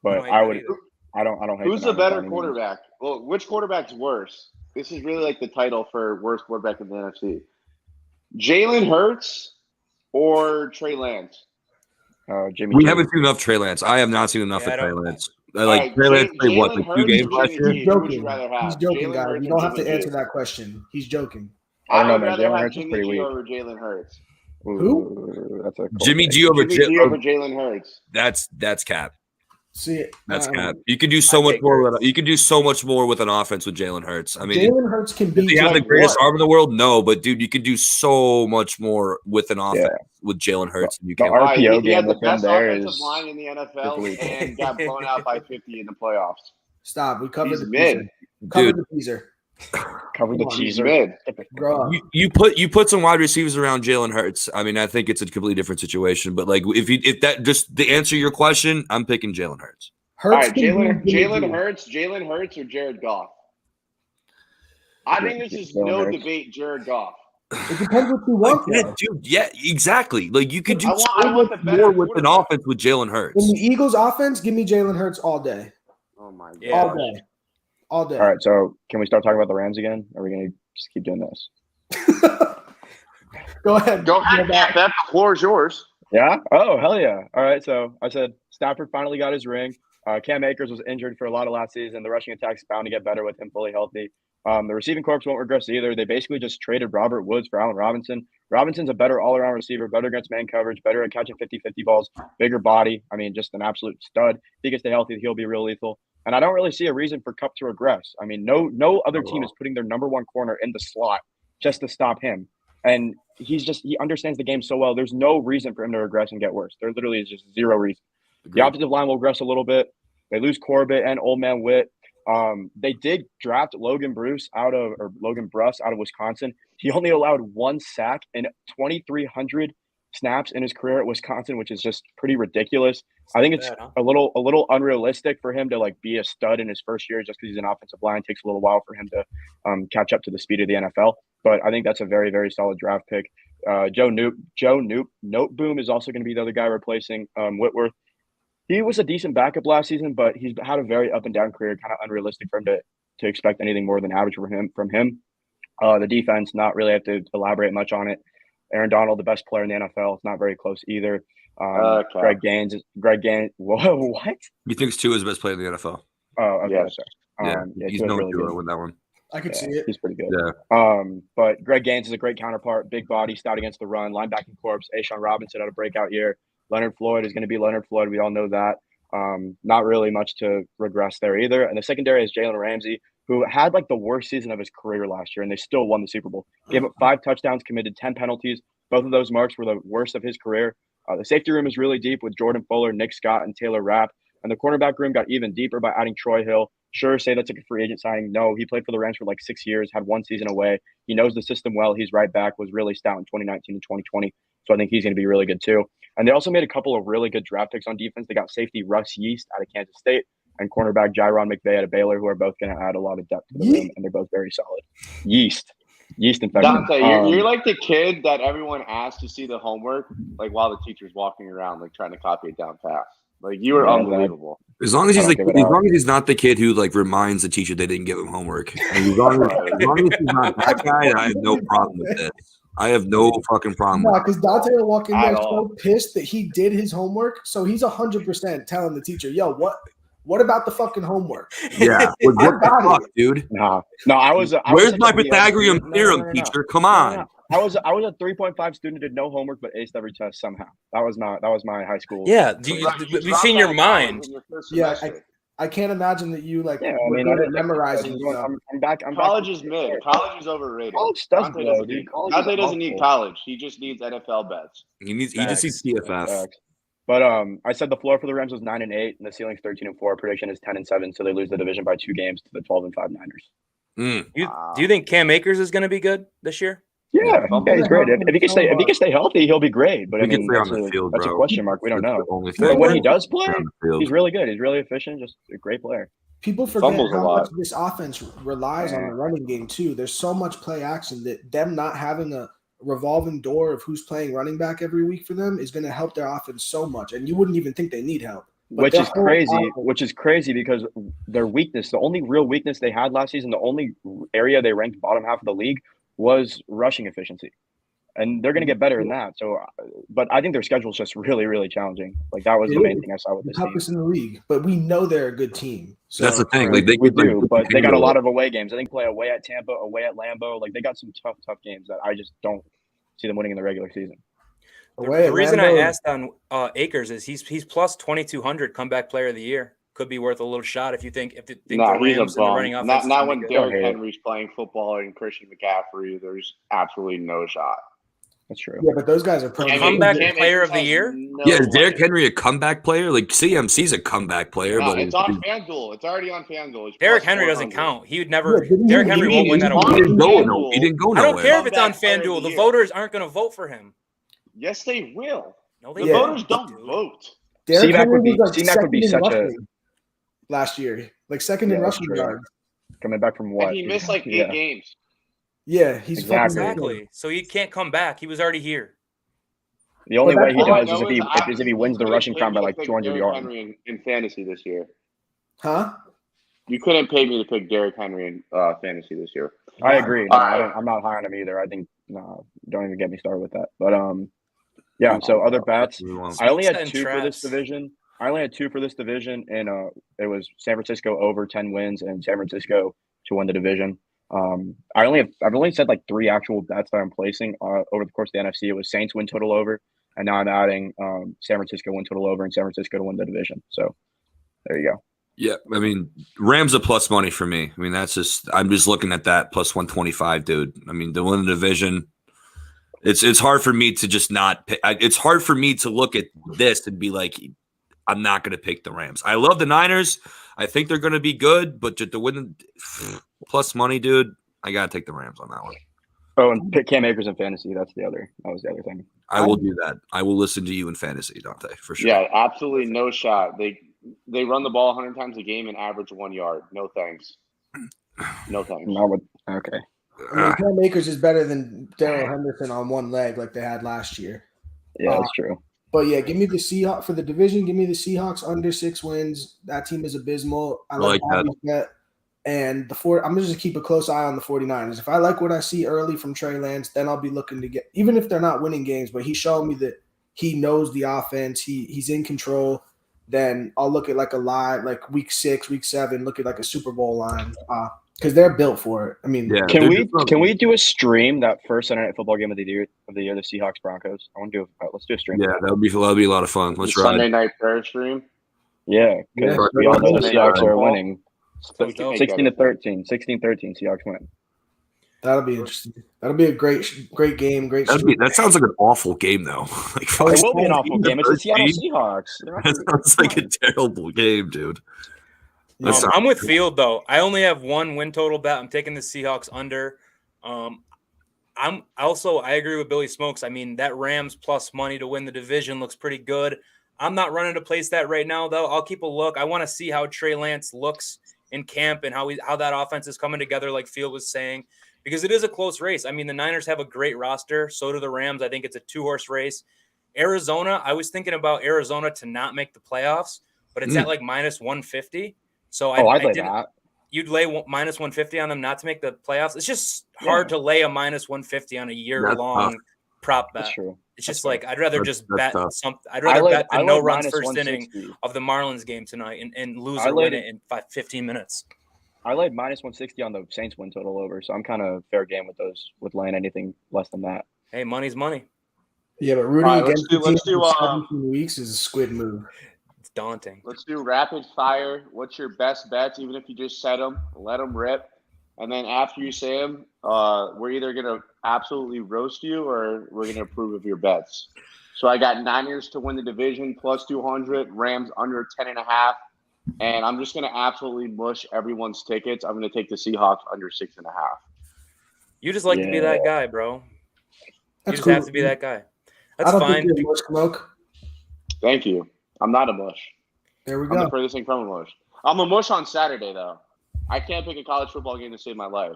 But don't hate I that would. either. I don't hate. Who's the Niners by better any means. quarterback? Well, which quarterback's worse? This is really like the title for worst quarterback in the NFC. Jalen Hurts or Trey Lance? Jimmy. We G. haven't seen enough Trey Lance. I have not seen enough Yeah, of I Trey don't- Lance. All Like right, Trey Lance Jalen played what, like 2 Hurts games or last Jimmy year? G? He's Who would you joking. rather have? He's joking, Jalen guys. Hurts You or don't have to Jimmy answer G? that question. He's joking. I don't know, would man. rather Jalen have Hurts is Jimmy pretty G weak. over Jalen Hurts. Ooh, that's a cold Jimmy take. G over Jimmy G over J. Jalen Hurts. That's cap. See, That's um, cap. You can do so I much take more. Hurts. You can do so much more with an offense with Jalen Hurts. I mean, Jalen Hurts can does be he have the like greatest what? arm in the world? No, but dude, you can do so much more with an offense with Jalen Hurts. Than you The can. RPO He game had the with him best there offensive is line in the NFL weak. and got blown out by 50 in the playoffs. Stop. We covered He's the mid. teaser. Covered Dude, the teaser. cover the Come on, He's teaser. mid. Grow up. you put some wide receivers around Jalen Hurts. I mean, I think it's a completely different situation. But like, if that just to answer your question, I'm picking Jalen Hurts. All Hurts right, can be Jimmy G. Jalen Hurts or Jared Goff? I think this is Jalen no Hurts. debate. Jared Goff. It depends what you Like, want. yeah, though. dude, yeah, exactly. Like you could do I want so the much better more with an quarterback. offense with Jalen Hurts. In the Eagles offense, give me Jalen Hurts all day. Oh my god. Yeah. All day. All day. All right, so can we start talking about the Rams again? Or are we gonna just keep doing this? Go ahead. Go ahead, Cap. That floor is yours. Yeah. Oh, hell yeah. All right. So I said Stafford finally got his ring. Cam Akers was injured for a lot of last season. The rushing attack's bound to get better with him fully healthy. The receiving corps won't regress either. They basically just traded Robert Woods for Allen Robinson. Robinson's a better all-around receiver, better against man coverage, better at catching 50-50 balls, bigger body. I mean, just an absolute stud. If he gets stay healthy, he'll be real lethal. And I don't really see a reason for Kupp to regress. I mean, no other team is putting their number one corner in the slot just to stop him. And he understands the game so well. There's no reason for him to regress and get worse. There literally is just zero reason. The offensive line will regress a little bit. They lose Corbett and Old Man Witt. They did draft Logan Bruss out of Wisconsin. He only allowed 1 sack in 2,300 snaps in his career at Wisconsin, which is just pretty ridiculous. I think it's a little unrealistic for him to like be a stud in his first year just because he's an offensive line. It takes a little while for him to catch up to the speed of the NFL. But I think that's a very, very solid draft pick. Joe Noteboom is also going to be the other guy replacing Whitworth. He was a decent backup last season, but he's had a very up and down career. Kind of unrealistic for him to expect anything more than average from him. The defense, not really have to elaborate much on it. Aaron Donald, the best player in the NFL. It's not very close either. Greg Gaines. Whoa, what? He thinks Tua is the best player in the NFL. Oh, okay. Yes. He's Tua's no really Tua good. with that one. I could Yeah, see it. he's pretty good. Yeah. But Greg Gaines is a great counterpart, big body, stout against the run, linebacking corps. Ashawn Robinson had a breakout year. Leonard Floyd is going to be Leonard Floyd. We all know that. Not really much to regress there either. And the secondary is Jalen Ramsey, who had like the worst season of his career last year, and they still won the Super Bowl. Gave up 5 touchdowns, committed 10 penalties. Both of those marks were the worst of his career. The safety room is really deep with Jordan Fuller, Nick Scott, and Taylor Rapp. And the cornerback room got even deeper by adding Troy Hill. Sure, say that's like a free agent signing. No, he played for the Rams for like 6 years, had 1 season away. He knows the system well. He's right back, was really stout in 2019 and 2020. So I think he's going to be really good too. And they also made a couple of really good draft picks on defense. They got safety Russ Yeast out of Kansas State and cornerback Jaron McVay out of Baylor, who are both going to add a lot of depth to the room, and they're both very solid. Yeast infection. Dante, you're like the kid that everyone asked to see the homework, like while the teacher's walking around, like trying to copy it down fast. Like you were unbelievable. As long as he's not the kid who like reminds the teacher they didn't give him homework. And as long as he's not that guy, I have no problem with this. I have no fucking problem. No, because Dante will walk in there so pissed that he did his homework, so he's 100% telling the teacher, "Yo, what about the fucking homework?" Yeah, what the fuck, dude? No, I was. Where's my Pythagorean theorem, teacher? Come on. No. I was a 3.5 student, did no homework, but aced every test somehow. That was my high school. Yeah, we've seen your mind. Yeah, I can't imagine that you like. Yeah, I mean, memorizing. I'm back. College is mid. College is overrated. College does blow, dude. Dante doesn't need college. He just needs NFL bets. He just needs CFF. But I said the floor for the Rams was 9-8, and the ceiling's 13-4. Prediction is 10-7, so they lose the division by 2 games to the 12-5 Niners. Do you think Cam Akers is going to be good this year? Yeah, he's great. If he can stay healthy, he'll be great. But I mean, that's a question mark. We don't know. But when he does play, he's really good. He's really efficient. Just a great player. People forget how much this offense relies on the running game too. There's so much play action that them not having a revolving door of who's playing running back every week for them is going to help their offense so much. And you wouldn't even think they need help. Which is crazy because their weakness, the only real weakness they had last season, the only area they ranked bottom half of the league was rushing efficiency. And they're going to get better in that. So, but I think their schedule is just really, really challenging. Like that was the main thing I saw with this team. Toughest in the league, but we know they're a good team. So that's the thing. Like we do, but they got a lot of away games. I think play away at Tampa, away at Lambeau. Like they got some tough games that I just don't see them winning in the regular season. The reason I asked on Akers is he's plus 2,200 comeback player of the year. Could be worth a little shot if you think the Rams and the running offense. Not when Derrick Henry's playing football and Christian McCaffrey. There's absolutely no shot. That's true. Yeah, but those guys are comeback player of the year. Is Derrick Henry a comeback player? Like CMC's a comeback player, but it's on FanDuel. It's already on FanDuel. Derrick Henry doesn't count. He would never. Derrick Henry won't win that award. He didn't go nowhere. I don't care if it's on FanDuel. The voters aren't going to vote for him. Yes, they will. No, the voters don't vote. Derrick Henry would be such a last year, like second in rushing yards. Coming back from what? And he missed like 8 games. Yeah, he's exactly. So he can't come back. He was already here. The only way he does is if he wins the rushing crown by like 200 yards. Henry in fantasy this year. Huh? You couldn't pay me to pick Derrick Henry in fantasy this year. I agree. No, I'm not high on him either. I think don't even get me started with that. But yeah. So other bets. I only had 2 for this division. And it was San Francisco over 10 wins and San Francisco to win the division. I've only said like 3 actual bets that I'm placing over the course of the NFC. It was Saints win total over, and now I'm adding San Francisco win total over and San Francisco to win the division. So there you go. Yeah, I mean Rams are plus money for me. I mean I'm just looking at that plus 125, dude. I mean to win the division, it's hard for me to just not pick. It's hard for me to look at this and be like, I'm not going to pick the Rams. I love the Niners. I think they're going to be good, but to win plus money, dude, I got to take the Rams on that one. Oh, and pick Cam Akers in fantasy. That was the other thing. I will do that. I will listen to you in fantasy, Dante, for sure. Yeah, absolutely no shot. They run the ball 100 times a game and average 1 yard. No thanks. No thanks. Okay. I mean, Cam Akers is better than Darrell Henderson on one leg like they had last year. Yeah, that's true. But yeah, give me the Seahawks for the division. Give me the Seahawks under 6 wins. That team is abysmal. I like that. And I'm going to just keep a close eye on the 49ers. If I like what I see early from Trey Lance, then I'll be looking to get – even if they're not winning games, but he's showing me that he knows the offense. He's in control. then I'll look at like a line, like week 6, week 7, look at like a Super Bowl line, because they're built for it. I mean, Yeah. Can we do a stream that first Sunday Night Football game of the year, the Seahawks Broncos? I want to do. Let's do a stream. Yeah, that'll be a lot of fun. Let's Sunday ride. night prayer stream. Yeah, because Yeah. we all know the Sunday Seahawks Night are Football. winning. So dope. 16-13, Seahawks win. that'll be interesting. That'll be a great game. Great. That sounds like an awful game, though. Like, It will be an awful game. It's the Seattle 13? Seahawks. That sounds like a terrible game, dude. I'm with Field though. I only have one win total bet. I'm taking the Seahawks under. I agree with Billy Smokes. I mean, that Rams plus money to win the division looks pretty good. I'm not running to place that right now, though. I'll keep a look. I want to see how Trey Lance looks in camp and how that offense is coming together, like Field was saying, because it is a close race. I mean, the Niners have a great roster. So do the Rams. I think it's a 2-horse race. Arizona, I was thinking about Arizona to not make the playoffs, but it's at like minus 150. So I'd lay that. You'd lay minus 150 on them not to make the playoffs. It's just hard to lay a minus 150 on a year-long prop bet. That's true. It's just like I'd rather just bet tough. something. I'd rather bet the no runs minus first inning 160. of the Marlins game tonight and lose I or laid win it in 15 minutes. I laid minus 160 on the Saints win total over, so I'm kind of fair game with laying anything less than that. Hey, money's money. Yeah, but rooting All right, against the let's team do, for 17 weeks is a squid move. It's daunting. Let's do rapid fire. What's your best bets? Even if you just set them, let them rip. And then after you say them, we're either going to absolutely roast you or we're going to approve of your bets. So I got Niners to win the division plus 200, Rams under 10.5. And I'm just going to absolutely mush everyone's tickets. I'm going to take the Seahawks under 6.5. You just like to be that guy, bro. That's you just cool. have to be that guy. That's I don't fine. think you're mush, Smoke. Thank you. I'm not a mush. There we I'm the go. furthest thing from a mush. I'm a mush on Saturday, though. I can't pick a college football game to save my life.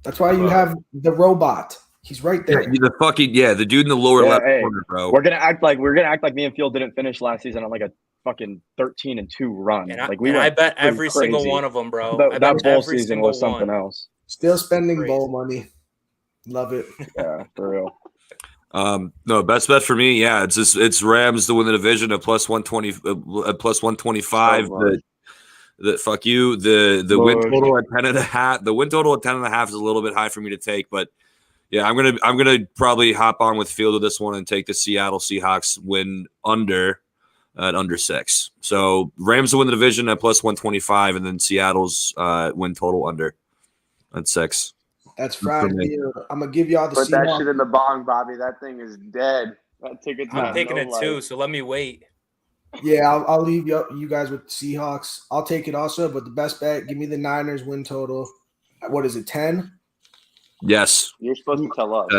That's why you have the robot. He's right there. The dude in the lower left corner, bro. We're gonna act like me and Field didn't finish last season on like a fucking 13-2 run. And I bet every single one of them, bro. That bowl season was something else. Still spending bowl money. Love it. Yeah, for real. No, best bet for me, it's Rams to win the division at plus 120, plus 125. The fuck you. The win total at 10.5. The win total at 10.5 is a little bit high for me to take, but yeah, I'm gonna probably hop on with Field of this one and take the Seattle Seahawks win under at under 6. So Rams to win the division at plus 125, and then Seattle's win total under at 6. That's Friday. I'm gonna give y'all the Put that Seahawks. shit in the bong, Bobby. That thing is dead. That ticket's I'm taking it too, so let me wait. Yeah, I'll leave you guys with Seahawks. I'll take it also, but the best bet, give me the Niners win total. What is it, 10? Yes. You're supposed to tell us.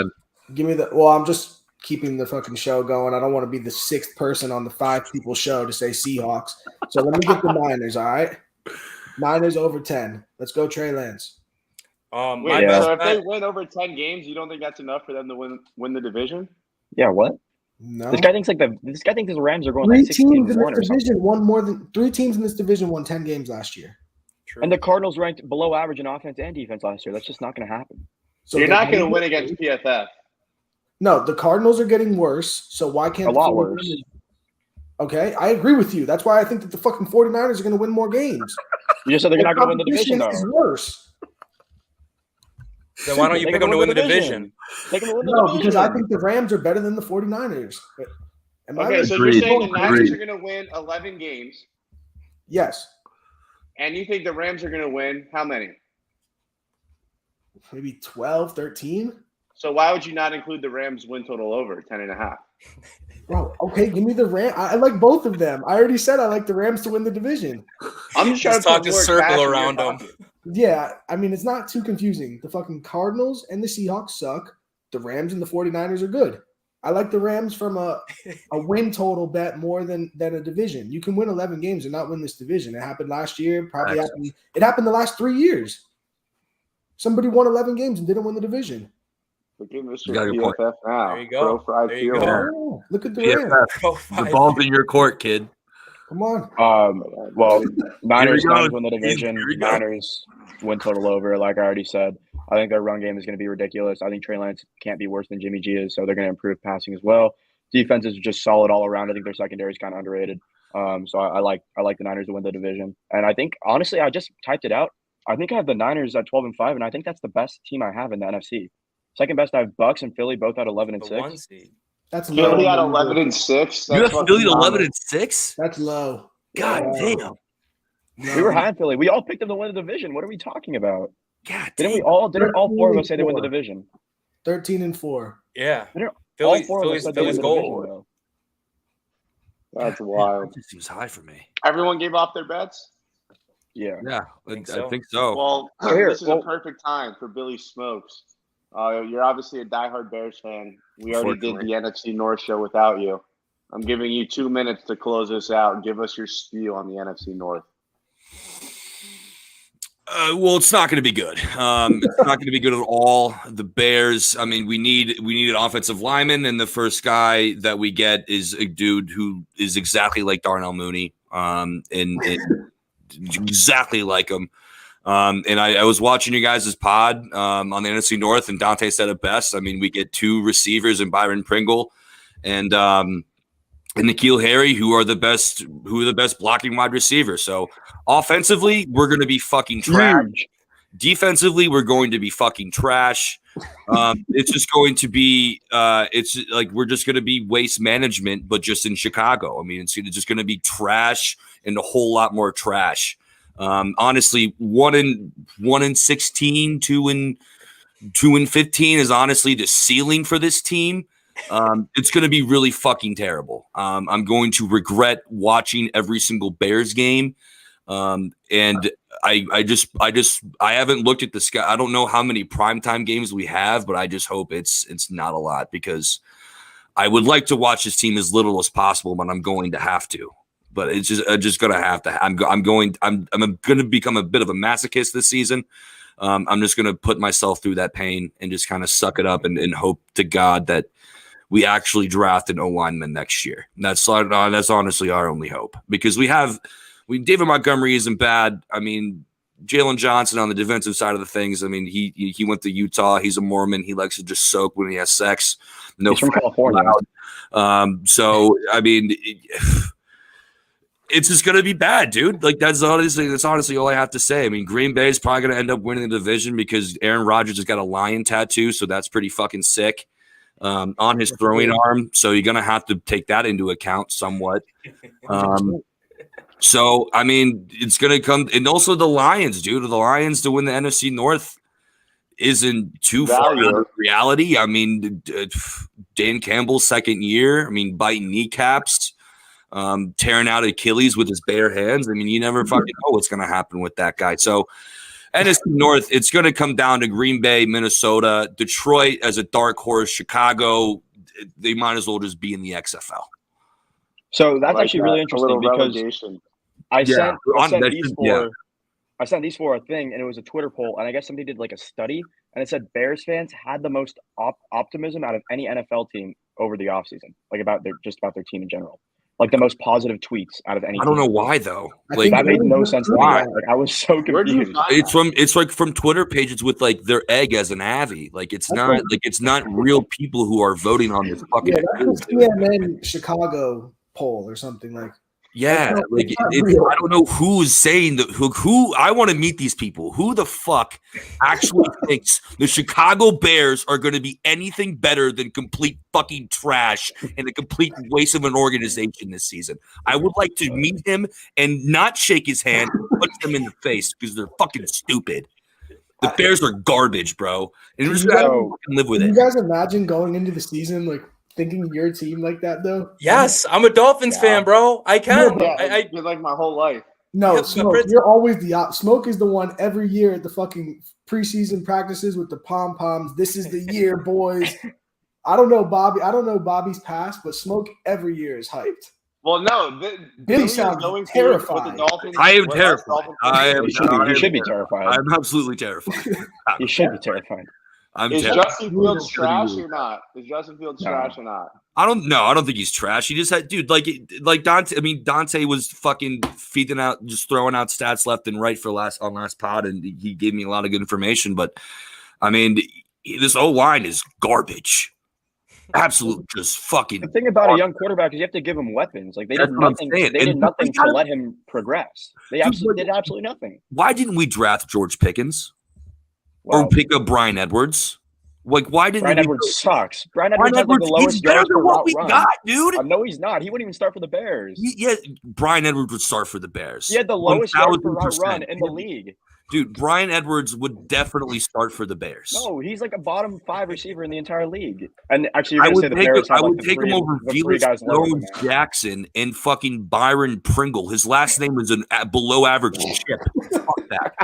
Give me I'm just keeping the fucking show going. I don't want to be the 6th person on the 5 people show to say Seahawks. So let me get the Niners, all right? Niners over 10. Let's go, Trey Lance. So if they win over 10 games, you don't think that's enough for them to win the division? Yeah, what? No. This guy thinks the Rams are going 3 like 16 teams in or this something. division won more than 3 teams in this division won 10 games last year. True. And the Cardinals ranked below average in offense and defense last year. That's just not going to happen. So You're not going to win against PFF. No, the Cardinals are getting worse. So why can't A lot worse. Okay, I agree with you. That's why I think that the fucking 49ers are going to win more games. You just said they're not going to win the division, though. Is worse. Then why don't you pick them to win the division? No, because I think the Rams are better than the 49ers. Okay, so you're saying the Niners are going to win 11 games. Yes. And you think the Rams are going to win how many? Maybe 12, 13? So why would you not include the Rams win total over 10.5? Bro, okay, give me the Rams. I like both of them. I already said I like the Rams to win the division. I'm just trying to talk a circle around them. Yeah, I mean, it's not too confusing. The fucking Cardinals and the Seahawks suck. The Rams and the 49ers are good. I like the Rams from a win total bet more than a division. You can win 11 games and not win this division. It happened last year. It happened the last 3 years. Somebody won 11 games and didn't win the division. Look at Mr. PFF now. There you go. There you go. Oh, look at the Rams. The ball's in your court, kid. Come on. Well, Niners win the Here division. we go. Niners win total over, like I already said. I think their run game is going to be ridiculous. I think Trey Lance can't be worse than Jimmy G is, so they're going to improve passing as well. Defense is just solid all around. I think their secondary is kind of underrated. So I like the Niners to win the division. And I think honestly, I just typed it out. I think I have the Niners at 12-5, and I think that's the best team I have in the NFC. Second best, I have Bucks and Philly both at 11-6. The 1 seed. That's Philly low. at 11-6. You have Philly at 11-6? That's low. God damn. We were high in Philly. We all picked them to win the division. What are we talking about? God Didn't damn. we all? Didn't all four of us say they win the division? 13-4. Yeah. All four of us said they win Philly's the goal. division, though. That's wild. That seems high for me. Everyone gave off their bets? Yeah. Yeah, I think so. Well, Here, this is a perfect time for Billy Smokes. You're obviously a diehard Bears fan. We already did the NFC North show without you. I'm giving you 2 minutes to close this out and give us your spiel on the NFC North. Well, it's not going to be good. It's not going to be good at all. The Bears. I mean, we need an offensive lineman, and the first guy that we get is a dude who is exactly like Darnell Mooney, and exactly like him. And I was watching you guys' pod on the NFC North, and Dante said it best. I mean, we get two receivers in Byron Pringle and N'Keal Harry, who are the best blocking wide receivers. So offensively, we're going to be fucking trash. Defensively, we're going to be fucking trash. It's just going to be it's like we're just going to be waste management, but just in Chicago. I mean, it's just going to be trash and a whole lot more trash. Honestly, 1-16, 2-15 is honestly the ceiling for this team. It's going to be really fucking terrible. I'm going to regret watching every single Bears game. And I haven't looked at the sky. I don't know how many primetime games we have, but I just hope it's not a lot, because I would like to watch this team as little as possible, but I'm going to have to. But it's just going to have to. I'm going to become a bit of a masochist this season. I'm just going to put myself through that pain and just kind of suck it up and hope to God that we actually draft an O-lineman next year. That's honestly our only hope, because David Montgomery isn't bad. I mean, Jalen Johnson on the defensive side of the things. I mean, he went to Utah. He's a Mormon. He likes to just soak when he has sex. He's from California. So I mean, it's just gonna be bad, dude. Like that's honestly all I have to say. I mean, Green Bay is probably gonna end up winning the division because Aaron Rodgers has got a lion tattoo, so that's pretty fucking sick on his throwing arm. So you're gonna have to take that into account somewhat. So I mean, it's gonna come, and also the Lions, dude. The Lions to win the NFC North isn't too far out of reality. I mean, Dan Campbell's second year. I mean, biting kneecaps. Tearing out Achilles with his bare hands. I mean, you never fucking know what's going to happen with that guy. So, NFC North, it's going to come down to Green Bay, Minnesota, Detroit as a dark horse, Chicago. They might as well just be in the XFL. So that's actually really interesting because I sent these for a thing, and it was a Twitter poll, and I guess somebody did like a study, and it said Bears fans had the most optimism out of any NFL team over the offseason, like about their team in general. Like the most positive tweets out of any. I don't know why though. Like that made no sense to me. Like I was so confused. It's like from Twitter pages with like their egg as an Avi. Like it's not real people who are voting on this fucking. Yeah, that's the CNN Chicago poll or something like. Yeah, like I don't know who's saying who. I want to meet these people. Who the fuck actually thinks the Chicago Bears are going to be anything better than complete fucking trash and a complete waste of an organization this season? I would like to meet him and not shake his hand, and punch them in the face because they're fucking stupid. The Bears are garbage, bro, and we're just gonna live with it. Can you guys imagine going into the season like thinking your team like that though? Yes, I'm a Dolphins fan, bro. I can. I did like my whole life. No, Smoke, you're always the Smoke is the one every year at the fucking preseason practices with the pom-poms. This is the year, boys. I don't know Bobby's past, but Smoke every year is hyped. Well, no, Billy sounds terrified. I am terrified. You should be terrified. I'm absolutely terrified. You should be terrified. Is Justin Fields trash or not? I don't know. I don't think he's trash. He just had, dude, like Dante. I mean, Dante was fucking feeding out, just throwing out stats left and right on last pod, and he gave me a lot of good information. But I mean, this O-line is garbage. Absolute, just fucking. The thing about a young quarterback is you have to give him weapons. Like they did nothing. They did nothing to let him progress. They did absolutely nothing. Why didn't we draft George Pickens or pick up Brian Edwards? Like, why didn't Brian Edwards sucks? Brian Edwards has like the lowest yards per route run. Got, dude. No, he's not. He wouldn't even start for the Bears. Brian Edwards would start for the Bears. He had the lowest yards per route run in the league. Dude, Brian Edwards would definitely start for the Bears. No, he's like a bottom 5 receiver in the entire league. And actually, you're going to say the Bears have like take him over Felix Jones-Jackson and fucking Byron Pringle. His last name is a below average chip. Fuck that.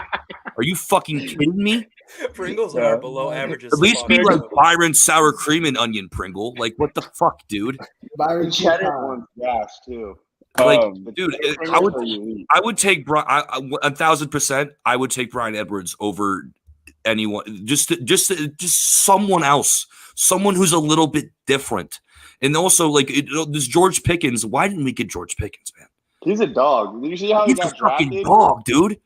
Are you fucking kidding me? Pringles are below average. At least be like Byron sour cream and onion Pringle. Like, what the fuck, dude? Byron cheddar one's gas too. Like, dude, I would take 1,000%. I would take Brian Edwards over anyone. Just someone else, someone who's a little bit different. And also, like, this George Pickens. Why didn't we get George Pickens, man? He's a dog. Did you see how he got drafted? He's a fucking dog, dude.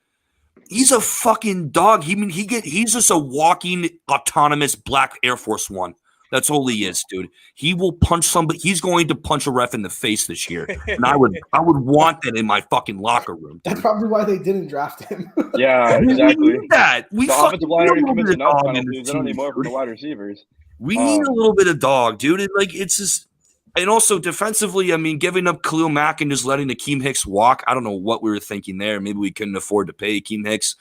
He's a fucking dog. He's just a walking autonomous black Air Force One. That's all he is, dude. He will punch somebody. He's going to punch a ref in the face this year, and I would want that in my fucking locker room. That's probably why they didn't draft him. Yeah, exactly. We need that. We the offensive line already commits enough penalties. They don't need more for the wide receivers. We need a little bit of dog, dude. It's just, and also defensively. I mean, giving up Khalil Mack and just letting Akeem Hicks walk. I don't know what we were thinking there. Maybe we couldn't afford to pay Akeem Hicks.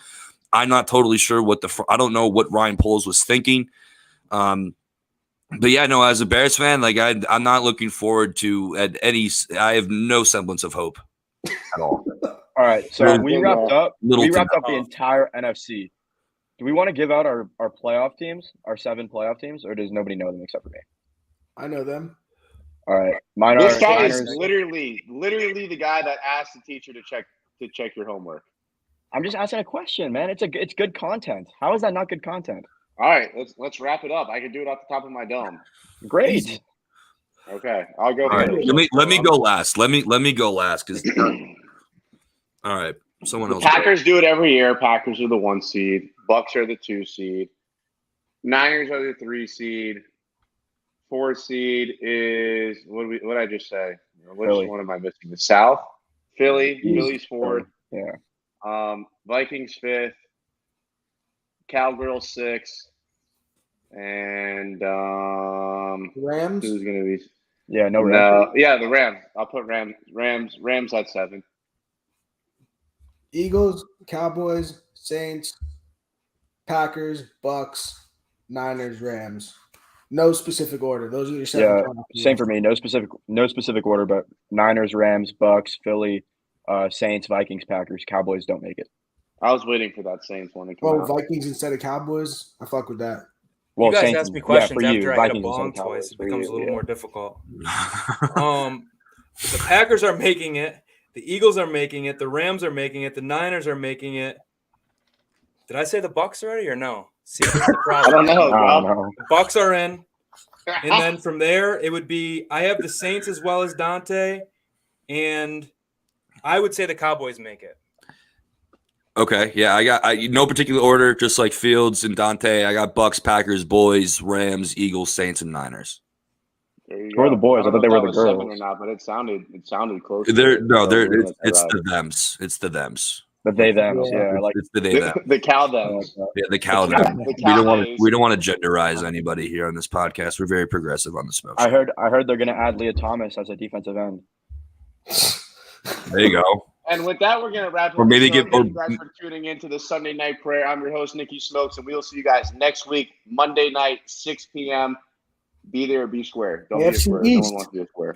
I'm not totally sure I don't know what Ryan Poles was thinking. But yeah, no, as a Bears fan, like I'm not looking forward to I have no semblance of hope at all. All right, so we wrapped up the entire NFC. Do we want to give out our playoff teams, our 7 playoff teams, or does nobody know them except for me? I know them. All right, mine this are. Guy is literally the guy that asked the teacher to check your homework. I'm just asking a question, man. It's good content. How is that not good content? All right, let's wrap it up. I can do it off the top of my dome. Great. Okay, I'll go. All right, let me go last. Let me go last because. All right, someone else. Packers do it every year. Packers are the 1 seed. Bucks are the 2 seed. Niners are the 3 seed. 4 seed is what did I just say? Which one am I missing? The South. Philly. Philly's 4th. Yeah. Vikings 5th. Cowgirls 6th, and Rams. Who's gonna be? Yeah, no Rams. Yeah, the Rams. I'll put Rams at 7. Eagles, Cowboys, Saints, Packers, Bucks, Niners, Rams. No specific order. Those are your 7. Yeah, same for me. No specific order, but Niners, Rams, Bucks, Philly, Saints, Vikings, Packers, Cowboys don't make it. I was waiting for that Saints one to come out. Vikings instead of Cowboys? I fuck with that. Well, you guys Saints, ask me questions for after you, I Vikings hit a bong twice. It becomes a little more difficult. The Packers are making it. The Eagles are making it. The Rams are making it. The Niners are making it. Did I say the Bucks already or no? See, that's the problem. I don't know. The Bucks are in. And then from there, it would be I have the Saints as well as Dante. And I would say the Cowboys make it. Okay, yeah, I got no particular order, just like Fields and Dante. I got Bucks, Packers, Boys, Rams, Eagles, Saints, and Niners. Who are the boys? I thought they were the girls. Or not, but it sounded close. It's the thems. It's the thems. The they thems. Yeah, I like it's the they them. The cow thems. Yeah, the cow them. We don't want to genderize anybody here on this podcast. We're very progressive on the smoke. I heard they're going to add Leah Thomas as a defensive end. There you go. And with that, we're going to wrap it up. Or maybe Thank you guys for tuning into the Sunday Night Prayer. I'm your host, Nicky Smokes, and we'll see you guys next week, Monday night, 6 p.m. Be there, be square. Don't be a square. No one wants to be a square.